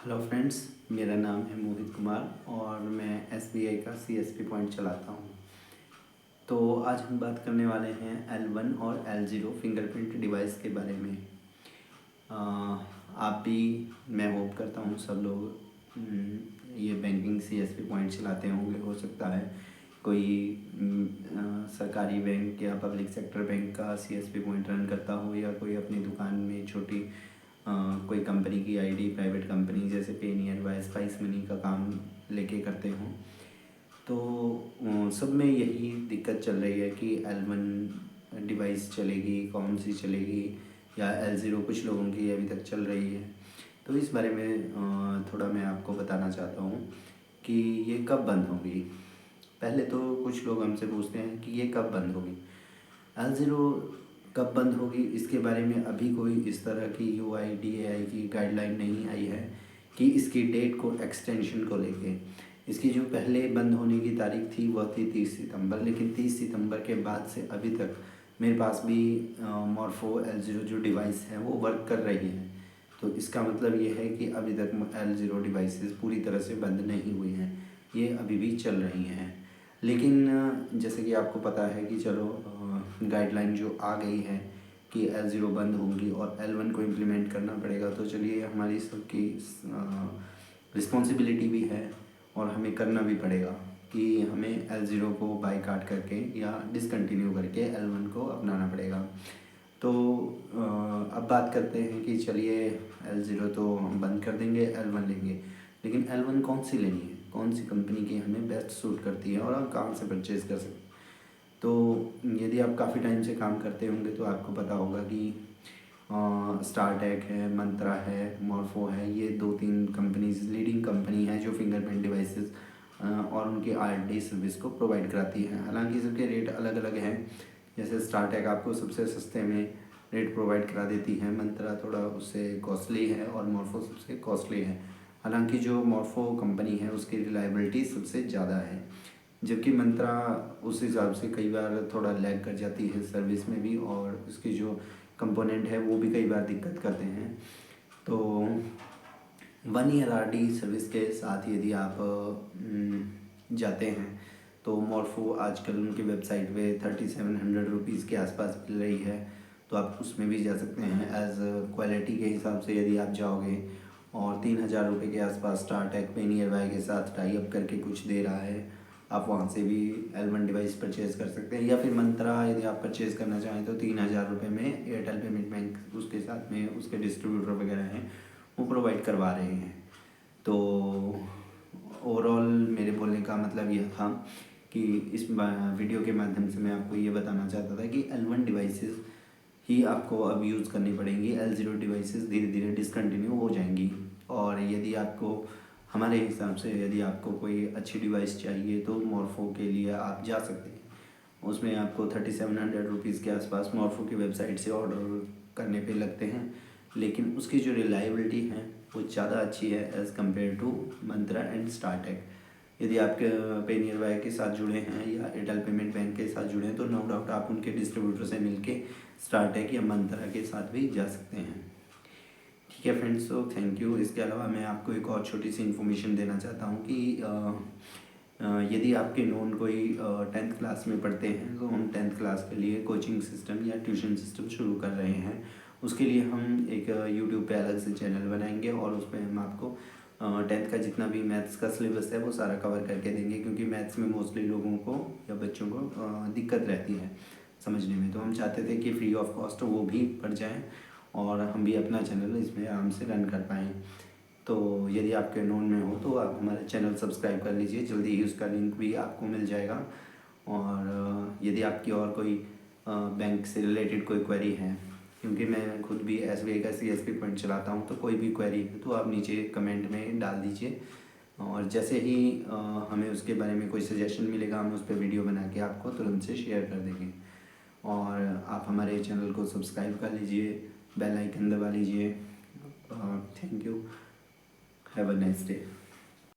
Hello friends, मेरा नाम है मोहित कुमार और मैं एसबीआई का सीएसपी पॉइंट चलाता हूँ। तो आज हम बात करने वाले हैं L1 और L0 फिंगरप्रिंट डिवाइस के बारे में। आप भी, मैं होप करता हूँ सब लोग ये बैंकिंग सीएसपी पॉइंट चलाते होंगे। हो सकता है कोई सरकारी बैंक या पब्लिक सेक्टर बैंक का सीएसपी पॉइंट रन करता हो, या कोई अपनी दुकान में छोटी कोई कंपनी की आईडी, प्राइवेट कंपनी जैसे पेनीयर या स्पाइस मनी का काम लेके करते हों। तो सब में यही दिक्कत चल रही है कि L1 डिवाइस चलेगी, कौन सी चलेगी, या L0 कुछ लोगों की अभी तक चल रही है। तो इस बारे में थोड़ा मैं आपको बताना चाहता हूँ कि ये कब बंद होगी। पहले तो कुछ लोग हमसे पूछते हैं कि ये कब बंद होगी, L0 कब बंद होगी। इसके बारे में अभी कोई इस तरह की UIDAI की गाइडलाइन नहीं आई है कि इसकी डेट को, एक्सटेंशन को लेके। इसकी जो पहले बंद होने की तारीख थी वह थी 30 सितंबर, लेकिन 30 सितंबर के बाद से अभी तक मेरे पास भी मॉर्फो L0 जो डिवाइस है वो वर्क कर रही है। तो इसका मतलब ये है कि अभी तक L0 डिवाइसेस पूरी तरह से बंद नहीं हुई हैं, ये अभी भी चल रही हैं। लेकिन जैसे कि आपको पता है कि चलो गाइडलाइन जो आ गई है कि L0 बंद होंगी और L1 को इम्प्लीमेंट करना पड़ेगा, तो चलिए हमारी सबकी रिस्पॉन्सिबिलिटी भी है और हमें करना भी पड़ेगा कि हमें L0 को बाईकाट करके या डिसकंटिन्यू करके L1 को अपनाना पड़ेगा। तो अब बात करते हैं कि चलिए L0 तो हम बंद कर देंगे, L1 लेंगे। लेकिन L1 कौन सी लेनी है, कौन सी कंपनी की हमें बेस्ट सूट करती है और हम कहाँ से परचेज़ कर सकते हैं। तो यदि आप काफ़ी टाइम से काम करते होंगे तो आपको पता होगा कि स्टारटेक है, मंत्रा है, मॉर्फो है, ये 2-3 कंपनीज लीडिंग कंपनी है जो फिंगरप्रिंट डिवाइसेस और उनकी R&D सर्विस को प्रोवाइड कराती है। हालांकि सबके रेट अलग अलग हैं। जैसे स्टारटेक आपको सबसे सस्ते में रेट प्रोवाइड करा देती है, मंत्रा थोड़ा उससे कॉस्टली है और मॉर्फो सबसे कॉस्टली है। हालांकि जो मॉर्फो कंपनी है उसकी रिलायबिलिटी सबसे ज़्यादा है, जबकि मंत्रा उस हिसाब से कई बार थोड़ा लैग कर जाती है सर्विस में भी, और उसकी जो कंपोनेंट है वो भी कई बार दिक्कत करते हैं। तो 1 ईयर RD सर्विस के साथ यदि आप जाते हैं तो मॉर्फो आजकल उनकी वेबसाइट पे 3700 रुपीज़ के आसपास मिल रही है। तो आप उसमें भी जा सकते हैं एज़ क्वालिटी के हिसाब से यदि आप जाओगे। और 3000 रुपये के आसपास स्टारटेक पेनीयर वाई के साथ टाई अप करके कुछ दे रहा है, आप वहाँ से भी L1 डिवाइस परचेज़ कर सकते हैं। या फिर मंत्रा यदि आप परचेज़ करना चाहें तो 3000 रुपये में एयरटेल पेमेंट बैंक उसके साथ में उसके डिस्ट्रीब्यूटर वगैरह हैं वो प्रोवाइड करवा रहे हैं। तो ओवरऑल मेरे बोलने का मतलब यह था कि इस वीडियो के माध्यम से मैं आपको ये बताना चाहता था कि L1 डिवाइसेस ही आपको अब यूज़ करनी पड़ेंगी, L0 डिवाइसेस धीरे धीरे डिसकंटिन्यू हो जाएंगी। और यदि आपको, हमारे हिसाब से यदि आपको कोई अच्छी डिवाइस चाहिए तो मॉर्फो के लिए आप जा सकते हैं। उसमें आपको 3700 रुपीज़ के आसपास मॉर्फो की वेबसाइट से ऑर्डर करने पे लगते हैं, लेकिन उसकी जो रिलायबिलिटी है वो ज़्यादा अच्छी है as compare to Mantra and Startek. यदि आपके पेनीयर वाई के साथ जुड़े हैं या एयरटेल पेमेंट बैंक के साथ जुड़े हैं तो नो डाउट आप उनके डिस्ट्रीब्यूटर से मिलके स्टारटेक या मंत्रा के साथ भी जा सकते हैं। ठीक है फ्रेंड्स, तो थैंक यू। इसके अलावा मैं आपको एक और छोटी सी इन्फॉर्मेशन देना चाहता हूँ कि यदि आपके नोन कोई 10th क्लास में पढ़ते हैं तो हम 10th क्लास के लिए कोचिंग सिस्टम या ट्यूशन सिस्टम शुरू कर रहे हैं। उसके लिए हम एक यूट्यूब पे अलग से चैनल बनाएंगे और उस पर हम आपको 10th का जितना भी मैथ्स का सिलेबस है वो सारा कवर करके देंगे, क्योंकि मैथ्स में मोस्टली लोगों को या बच्चों को दिक्कत रहती है समझने में। तो हम चाहते थे कि फ्री ऑफ कॉस्ट वो भी पढ़ जाएँ और हम भी अपना चैनल इसमें आराम से रन कर पाएँ। तो यदि आपके नोन में हो तो आप हमारा चैनल सब्सक्राइब कर लीजिए, जल्दी ही उसका लिंक भी आपको मिल जाएगा। और यदि आपकी और कोई बैंक से रिलेटेड कोई क्वेरी है, क्योंकि मैं खुद भी SBI का CSP पॉइंट चलाता हूँ, तो कोई भी क्वेरी है तो आप नीचे कमेंट में डाल दीजिए और जैसे ही हमें उसके बारे में कोई सजेशन मिलेगा हम उस पर वीडियो बना के आपको तुरंत से शेयर कर देंगे। और आप हमारे चैनल को सब्सक्राइब कर लीजिए, बेल आइकन दबा लीजिए। Thank you, have a nice day.